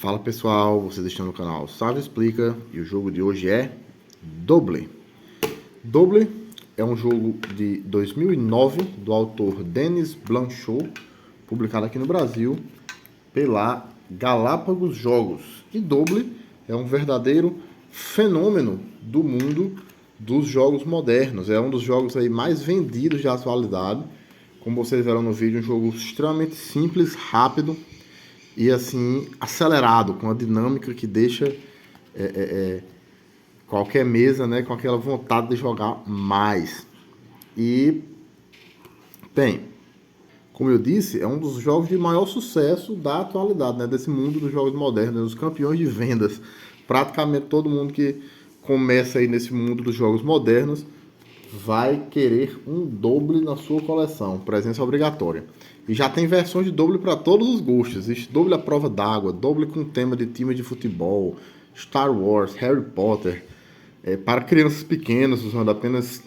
Fala pessoal, vocês estão no canal Sávio Explica e o jogo de hoje é Doble. Doble é um jogo de 2009 do autor Denis Blanchot, publicado aqui no Brasil pela Galápagos Jogos. E Doble é um verdadeiro fenômeno do mundo dos jogos modernos. É um dos jogos aí mais vendidos de atualidade. Como vocês verão no vídeo, um jogo extremamente simples, rápido e assim acelerado, com a dinâmica que deixa qualquer mesa, né, com aquela vontade de jogar mais. E bem, como eu disse, é um dos jogos de maior sucesso da atualidade, né, desse mundo dos jogos modernos, os campeões de vendas. Praticamente todo mundo que começa aí nesse mundo dos jogos modernos vai querer um Doble na sua coleção, presença obrigatória. E já tem versões de Doble para todos os gostos. Existe Doble à prova d'água, Doble com tema de time de futebol, Star Wars, Harry Potter, para crianças pequenas, usando apenas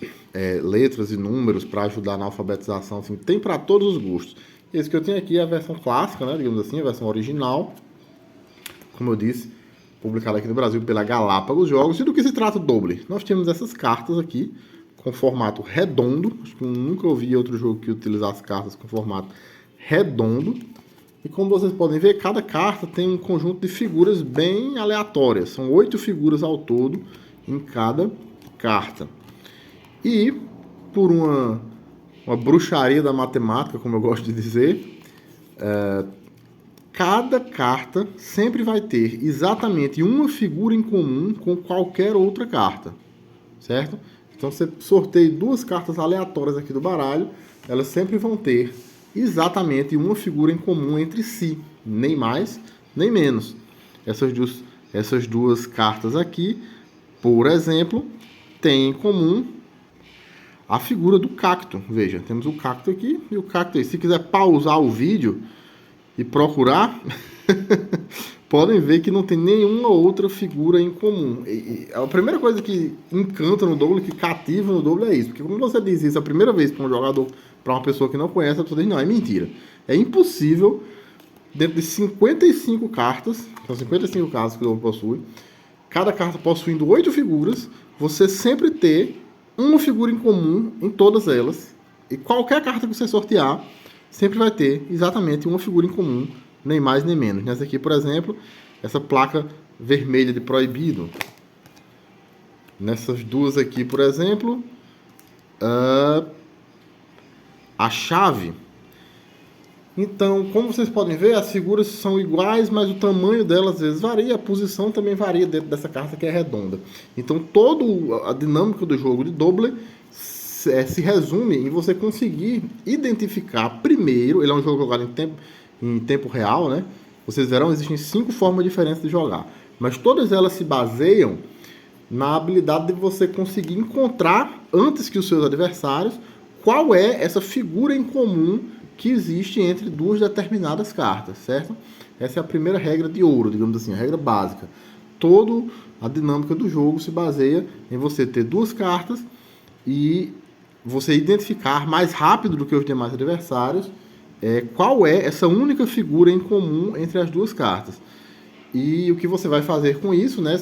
letras e números para ajudar na alfabetização. Assim, tem para todos os gostos. Esse que eu tenho aqui é a versão clássica, né, digamos assim, a versão original. Como eu disse, publicada aqui no Brasil pela Galápagos Jogos. E do que se trata o Doble? Nós temos essas cartas aqui, com formato redondo. Acho que eu nunca ouvi outro jogo que utilizasse cartas com formato redondo. E como vocês podem ver, cada carta tem um conjunto de figuras bem aleatórias. São 8 figuras ao todo em cada carta. E por uma bruxaria da matemática, como eu gosto de dizer, cada carta sempre vai ter exatamente uma figura em comum com qualquer outra carta, certo? Então você sorteia 2 cartas aleatórias aqui do baralho, elas sempre vão ter exatamente uma figura em comum entre si, nem mais, nem menos. Essas duas cartas aqui, por exemplo, têm em comum a figura do cacto. Veja, temos o cacto aqui e o cacto aí. Se quiser pausar o vídeo e procurar, podem ver que não tem nenhuma outra figura em comum. E a primeira coisa que encanta no Doble, que cativa no Doble é isso. Porque quando você diz isso a primeira vez para um jogador, para uma pessoa que não conhece, a pessoa diz, não, é mentira. É impossível, dentro de 55 cartas, são 55 cartas que o Doble possui, cada carta possuindo 8 figuras, você sempre ter uma figura em comum em todas elas. E qualquer carta que você sortear, sempre vai ter exatamente uma figura em comum, nem mais nem menos. Nessa aqui, por exemplo, essa placa vermelha de proibido. Nessas duas aqui, por exemplo, a chave. Então, como vocês podem ver, as figuras são iguais, mas o tamanho delas às vezes varia, a posição também varia dentro dessa carta que é redonda. Então, toda a dinâmica do jogo de Doble se resume em você conseguir identificar primeiro. Ele é um jogo jogado em tempo real, né? Vocês verão, existem 5 formas diferentes de jogar, mas todas elas se baseiam na habilidade de você conseguir encontrar, antes que os seus adversários, qual é essa figura em comum que existe entre duas determinadas cartas, certo? Essa é a primeira regra de ouro, digamos assim, a regra básica. Toda a dinâmica do jogo se baseia em você ter 2 cartas e você identificar mais rápido do que os demais adversários qual é essa única figura em comum entre as 2 cartas. E o que você vai fazer com isso, né?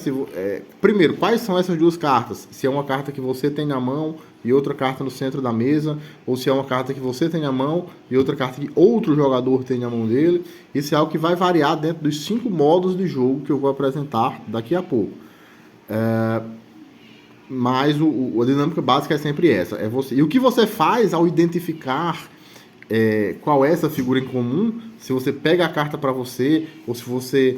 Primeiro, quais são essas 2 cartas? Se é uma carta que você tem na mão e outra carta no centro da mesa, ou se é uma carta que você tem na mão e outra carta que outro jogador tem na mão dele. Isso é algo que vai variar dentro dos 5 modos de jogo que eu vou apresentar daqui a pouco. Mas a dinâmica básica é sempre essa. E o que você faz ao identificar qual é essa figura em comum, se você pega a carta para você, ou se você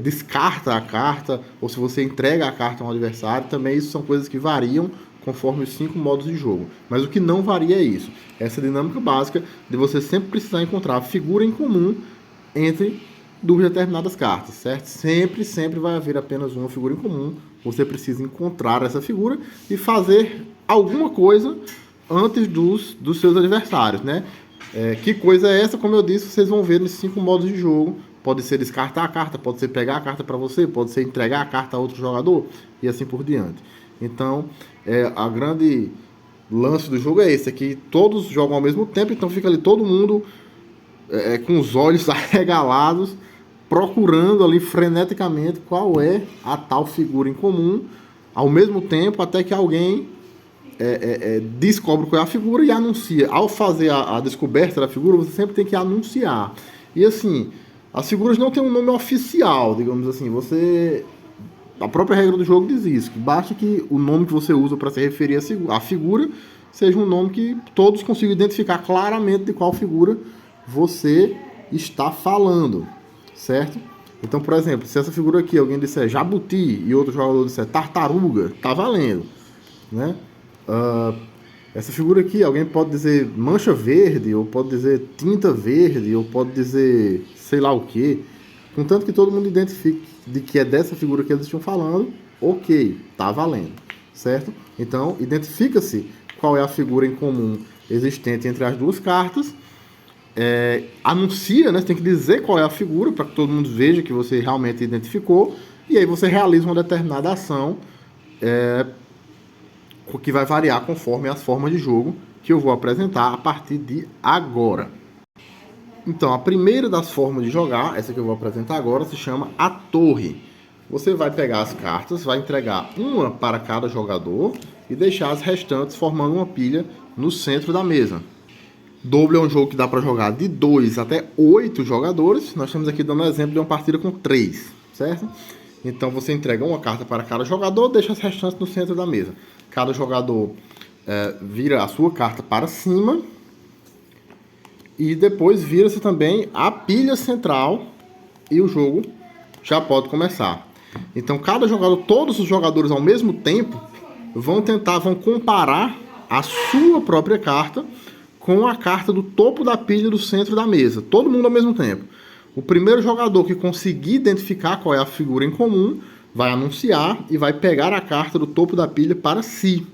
descarta a carta, ou se você entrega a carta a um adversário, também isso são coisas que variam conforme os 5 modos de jogo. Mas o que não varia é isso. Essa dinâmica básica de você sempre precisar encontrar a figura em comum entre 2 determinadas cartas, certo? Sempre vai haver apenas uma figura em comum. Você precisa encontrar essa figura e fazer alguma coisa antes dos seus adversários, né? Que coisa é essa? Como eu disse, vocês vão ver nos 5 modos de jogo. Pode ser descartar a carta, pode ser pegar a carta para você, pode ser entregar a carta a outro jogador e assim por diante. Então, a grande lance do jogo é esse, é que todos jogam ao mesmo tempo, então fica ali todo mundo com os olhos arregalados procurando ali freneticamente qual é a tal figura em comum, ao mesmo tempo até que alguém descobre qual é a figura e anuncia. Ao fazer a descoberta da figura, você sempre tem que anunciar. E assim, as figuras não têm um nome oficial, digamos assim. A própria regra do jogo diz isso, que basta que o nome que você usa para se referir à figura seja um nome que todos consigam identificar claramente de qual figura você está falando, certo? Então, por exemplo, se essa figura aqui alguém disser jabuti e outro jogador disser tartaruga, tá valendo, né? Essa figura aqui, alguém pode dizer mancha verde, ou pode dizer tinta verde, ou pode dizer sei lá o que. Contanto que todo mundo identifique de que é dessa figura que eles estão falando, ok, tá valendo, certo? Então, identifica-se qual é a figura em comum existente entre as duas cartas, anuncia, né? Você tem que dizer qual é a figura para que todo mundo veja que você realmente identificou, e aí você realiza uma determinada ação que vai variar conforme as formas de jogo que eu vou apresentar a partir de agora. Então, a primeira das formas de jogar, essa que eu vou apresentar agora, se chama a torre. Você vai pegar as cartas, vai entregar uma para cada jogador e deixar as restantes formando uma pilha no centro da mesa. Doble é um jogo que dá para jogar de 2 até 8 jogadores. Nós estamos aqui dando um exemplo de uma partida com 3, certo? Então você entrega uma carta para cada jogador, deixa as restantes no centro da mesa. Cada jogador vira a sua carta para cima e depois vira-se também a pilha central e o jogo já pode começar. Então cada jogador, todos os jogadores ao mesmo tempo vão comparar a sua própria carta com a carta do topo da pilha do centro da mesa. Todo mundo ao mesmo tempo. O primeiro jogador que conseguir identificar qual é a figura em comum vai anunciar e vai pegar a carta do topo da pilha para si.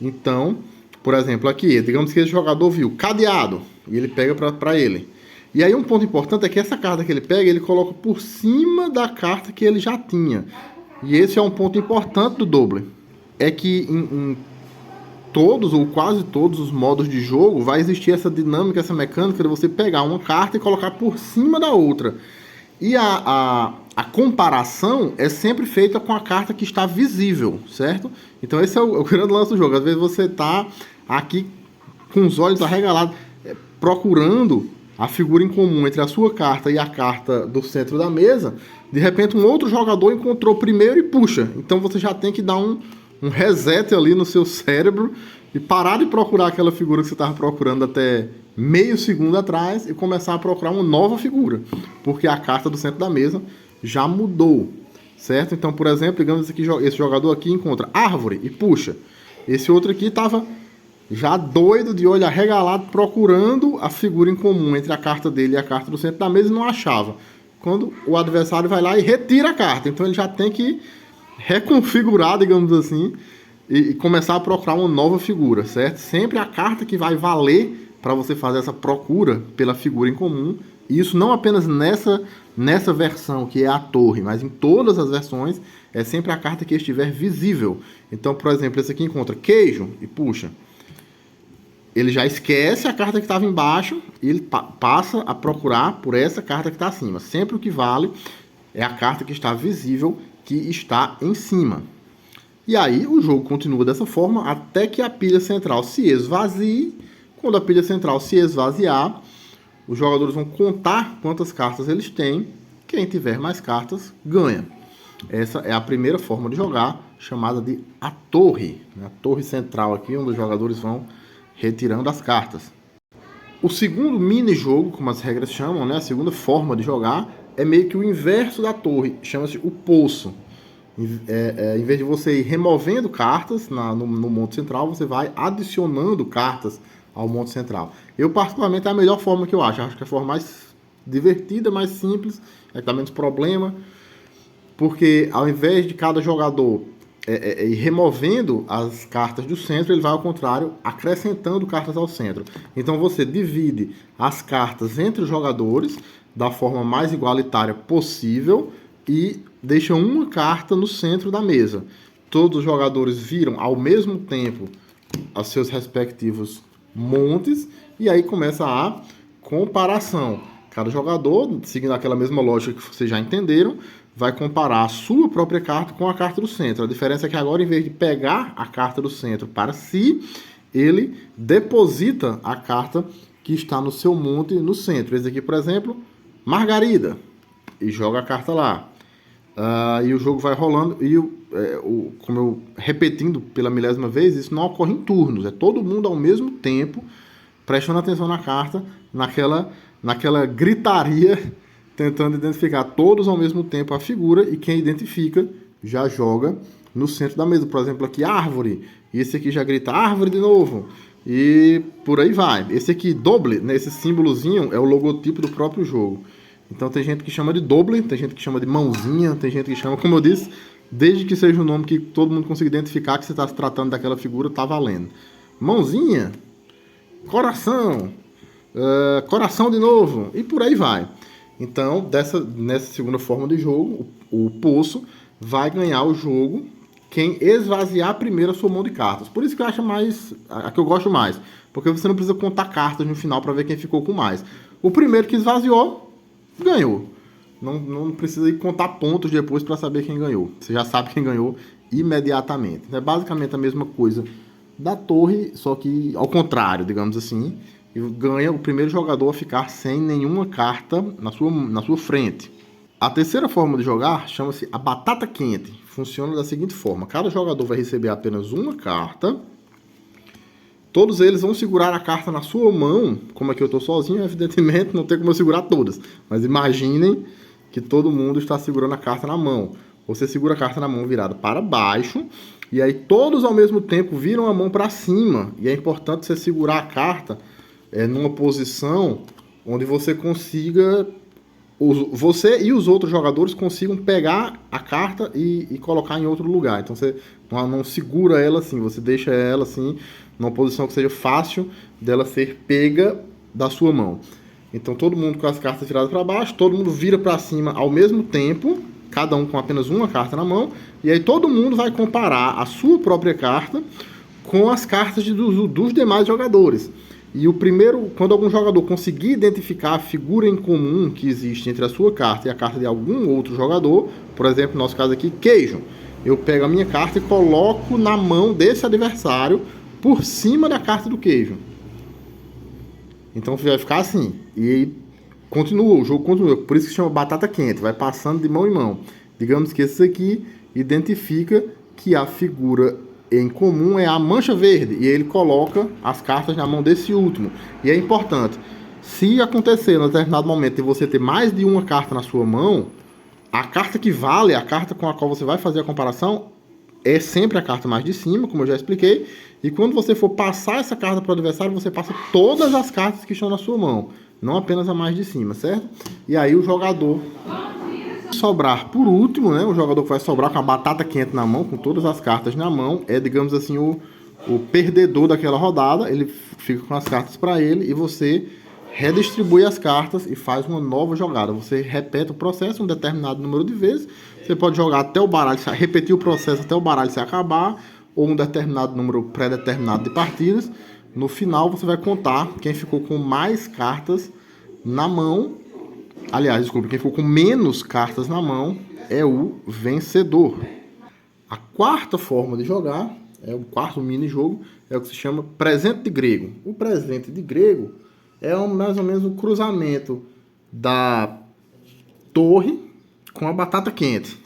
Então, por exemplo, aqui, digamos que esse jogador viu cadeado e ele pega para ele. E aí um ponto importante é que essa carta que ele pega, ele coloca por cima da carta que ele já tinha. E esse é um ponto importante do doble. É que em todos ou quase todos os modos de jogo vai existir essa dinâmica, essa mecânica de você pegar uma carta e colocar por cima da outra. E a comparação é sempre feita com a carta que está visível, certo? Então esse é o grande lance do jogo. Às vezes você está aqui com os olhos arregalados, procurando a figura em comum entre a sua carta e a carta do centro da mesa. De repente um outro jogador encontrou primeiro e puxa. Então você já tem que dar um reset ali no seu cérebro e parar de procurar aquela figura que você estava procurando até meio segundo atrás e começar a procurar uma nova figura, porque a carta do centro da mesa já mudou, certo? Então, por exemplo, digamos que esse jogador aqui encontra árvore e puxa. Esse outro aqui estava já doido, de olho arregalado, procurando a figura em comum entre a carta dele e a carta do centro da mesa e não achava. Quando o adversário vai lá e retira a carta, então ele já tem que reconfigurar, digamos assim, e começar a procurar uma nova figura, certo? Sempre a carta que vai valer para você fazer essa procura pela figura em comum. E isso não apenas nessa versão que é a torre, mas em todas as versões é sempre a carta que estiver visível. Então, por exemplo, esse aqui encontra queijo e puxa. Ele já esquece a carta que estava embaixo e ele passa a procurar por essa carta que está acima. Sempre o que vale é a carta que está visível, que está em cima. E aí o jogo continua dessa forma até que a pilha central se esvazie. Quando a pilha central se esvaziar, os jogadores vão contar quantas cartas eles têm. Quem tiver mais cartas ganha. Essa é a primeira forma de jogar, chamada de a torre. A torre central aqui, onde os jogadores vão retirando as cartas. O segundo mini-jogo, como as regras chamam, né? A segunda forma de jogar, é meio que o inverso da torre, chama-se o poço. Em vez de você ir removendo cartas no monte central, você vai adicionando cartas ao monte central. Eu, particularmente, é a melhor forma que eu acho. Acho que é a forma mais divertida, mais simples, é que dá menos problema, porque ao invés de cada jogador ir removendo as cartas do centro, ele vai ao contrário, acrescentando cartas ao centro. Então você divide as cartas entre os jogadores da forma mais igualitária possível e deixa uma carta no centro da mesa. Todos os jogadores viram ao mesmo tempo os seus respectivos montes e aí começa a comparação. Cada jogador, seguindo aquela mesma lógica que vocês já entenderam, vai comparar a sua própria carta com a carta do centro. A diferença é que agora, em vez de pegar a carta do centro para si, ele deposita a carta que está no seu monte no centro. Esse aqui, por exemplo, Margarida. E joga a carta lá. E o jogo vai rolando. E como eu repetindo pela milésima vez, isso não ocorre em turnos. É todo mundo ao mesmo tempo prestando atenção na carta, naquela gritaria, tentando identificar todos ao mesmo tempo a figura, e quem identifica já joga no centro da mesa. Por exemplo, aqui árvore, e esse aqui já grita árvore de novo, e por aí vai. Esse aqui, doble, né, esse símbolozinho é o logotipo do próprio jogo. Então tem gente que chama de doble, tem gente que chama de mãozinha, tem gente que chama, como eu disse, desde que seja um nome que todo mundo consiga identificar que você está se tratando daquela figura, tá valendo. Mãozinha, coração, coração de novo, e por aí vai. Então, nessa segunda forma de jogo, o poço vai ganhar o jogo quem esvaziar primeiro a sua mão de cartas. Por isso que eu acho a que eu gosto mais, porque você não precisa contar cartas no final para ver quem ficou com mais. O primeiro que esvaziou, ganhou. Não precisa ir contar pontos depois para saber quem ganhou. Você já sabe quem ganhou imediatamente. É basicamente a mesma coisa da torre, só que ao contrário, digamos assim. E ganha o primeiro jogador a ficar sem nenhuma carta na sua frente. A terceira forma de jogar chama-se a batata quente. Funciona da seguinte forma: cada jogador vai receber apenas uma carta. Todos eles vão segurar a carta na sua mão. Como aqui eu estou sozinho, evidentemente não tem como eu segurar todas. Mas imaginem que todo mundo está segurando a carta na mão. Você segura a carta na mão virada para baixo, e aí todos ao mesmo tempo viram a mão para cima. E é importante você segurar a carta numa posição onde você consiga, você e os outros jogadores consigam pegar a carta e colocar em outro lugar. Então você não segura ela assim, você deixa ela assim numa posição que seja fácil dela ser pega da sua mão. Então todo mundo com as cartas viradas para baixo, todo mundo vira para cima ao mesmo tempo, cada um com apenas uma carta na mão, e aí todo mundo vai comparar a sua própria carta com as cartas dos demais jogadores. E o primeiro, quando algum jogador conseguir identificar a figura em comum que existe entre a sua carta e a carta de algum outro jogador, por exemplo, no nosso caso aqui, queijo, eu pego a minha carta e coloco na mão desse adversário por cima da carta do queijo. Então vai ficar assim. E aí o jogo continua. Por isso que chama batata quente. Vai passando de mão em mão. Digamos que esse aqui identifica que a figura em comum é a mancha verde. E ele coloca as cartas na mão desse último. E é importante. Se acontecer em determinado momento de você ter mais de uma carta na sua mão, a carta que vale, a carta com a qual você vai fazer a comparação, é sempre a carta mais de cima, como eu já expliquei. E quando você for passar essa carta para o adversário, você passa todas as cartas que estão na sua mão, não apenas a mais de cima, certo? E aí o jogador sobrar por último, né? O jogador que vai sobrar com a batata quente na mão, com todas as cartas na mão, é, digamos assim, o perdedor daquela rodada. Ele fica com as cartas para ele e você redistribui as cartas e faz uma nova jogada. Você repete o processo um determinado número de vezes. Você pode jogar até o baralho, repetir o processo até o baralho se acabar, ou um determinado número pré-determinado de partidas. No final você vai contar quem ficou com mais cartas na mão. Aliás, desculpa, quem ficou com menos cartas na mão é o vencedor. A quarta forma de jogar, o quarto mini-jogo, é o que se chama presente de grego. O presente de grego é mais ou menos o cruzamento da torre com a batata quente.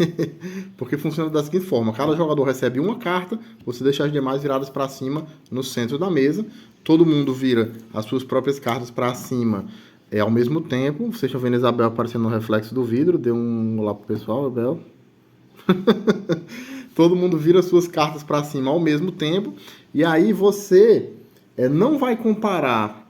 Porque funciona da seguinte forma: cada jogador recebe uma carta, você deixa as demais viradas para cima no centro da mesa, todo mundo vira as suas próprias cartas para cima ao mesmo tempo. Vocês estão vendo a Isabel aparecendo no reflexo do vidro. Dê um olá pro pessoal, Isabel. Todo mundo vira as suas cartas para cima ao mesmo tempo. E aí você não vai comparar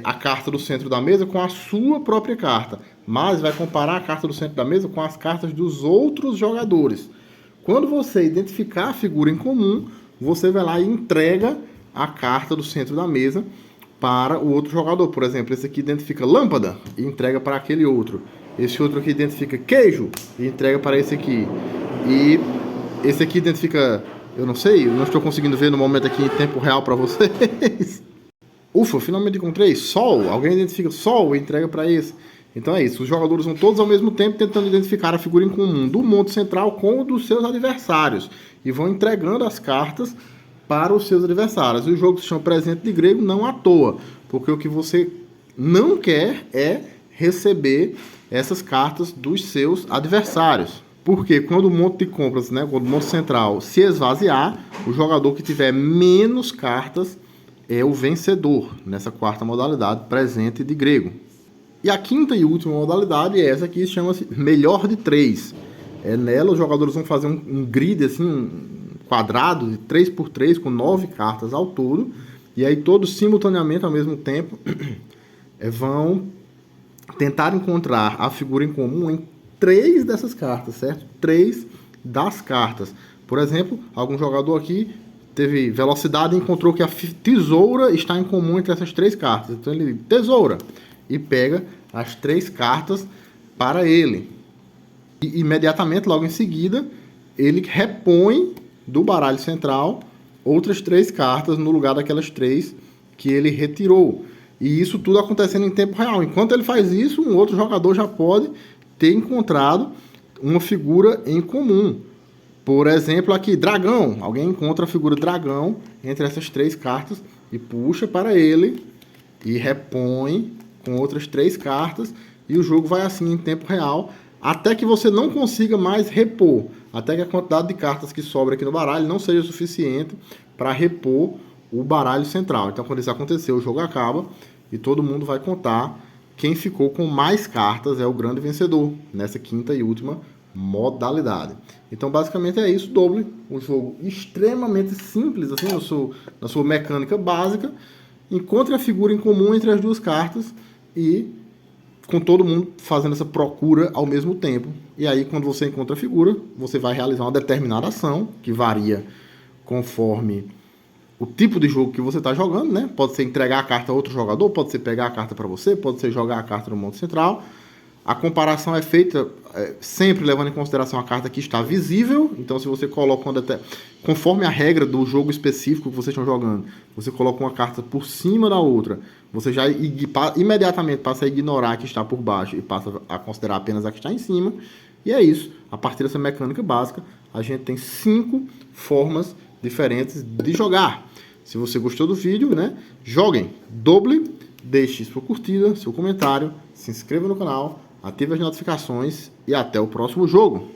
a carta do centro da mesa com a sua própria carta, mas vai comparar a carta do centro da mesa com as cartas dos outros jogadores. Quando você identificar a figura em comum, você vai lá e entrega a carta do centro da mesa para o outro jogador. Por exemplo, esse aqui identifica lâmpada e entrega para aquele outro. Esse outro aqui identifica queijo e entrega para esse aqui. E esse aqui identifica, eu não sei, eu não estou conseguindo ver no momento aqui em tempo real para vocês. Ufa, finalmente encontrei. Sol. Alguém identifica sol e entrega para esse. Então é isso, os jogadores vão todos ao mesmo tempo tentando identificar a figura em comum do monte central com o dos seus adversários e vão entregando as cartas para os seus adversários. E o jogo se chama Presente de Grego não à toa, porque o que você não quer é receber essas cartas dos seus adversários. Porque quando o monte de compras, né, quando o monte central se esvaziar, o jogador que tiver menos cartas é o vencedor nessa quarta modalidade, Presente de Grego. E a quinta e última modalidade é essa aqui, chama-se Melhor de 3. Nela os jogadores vão fazer um grid, assim, um quadrado de 3x3 com 9 cartas ao todo. E aí todos simultaneamente, ao mesmo tempo, vão tentar encontrar a figura em comum em 3 dessas cartas, certo? 3 das cartas. Por exemplo, algum jogador aqui teve velocidade e encontrou que a tesoura está em comum entre essas 3 cartas. Então ele tesoura e pega as 3 cartas para ele. E imediatamente, logo em seguida, ele repõe do baralho central outras 3 cartas no lugar daquelas 3 que ele retirou. E isso tudo acontecendo em tempo real. Enquanto ele faz isso, um outro jogador já pode ter encontrado uma figura em comum. Por exemplo, aqui, dragão. Alguém encontra a figura dragão entre essas 3 cartas e puxa para ele e repõe com outras 3 cartas. E o jogo vai assim em tempo real, até que você não consiga mais repor. Até que a quantidade de cartas que sobra aqui no baralho não seja suficiente para repor o baralho central. Então, quando isso acontecer, o jogo acaba e todo mundo vai contar quem ficou com mais cartas é o grande vencedor nessa quinta e última modalidade. Então, basicamente é isso, Doble. Um jogo extremamente simples, assim, na sua mecânica básica. Encontre a figura em comum entre as 2 cartas e com todo mundo fazendo essa procura ao mesmo tempo. E aí, quando você encontra a figura, você vai realizar uma determinada ação, que varia conforme o tipo de jogo que você está jogando, né? Pode ser entregar a carta a outro jogador, pode ser pegar a carta para você, pode ser jogar a carta no monte central. A comparação é feita sempre levando em consideração a carta que está visível. Então, se você coloca conforme a regra do jogo específico que vocês estão jogando, você coloca uma carta por cima da outra, você já imediatamente passa a ignorar a que está por baixo e passa a considerar apenas a que está em cima. E é isso. A partir dessa mecânica básica, a gente tem 5 formas diferentes de jogar. Se você gostou do vídeo, né, joguem Doble, deixe sua curtida, seu comentário, se inscreva no canal, ative as notificações e até o próximo jogo.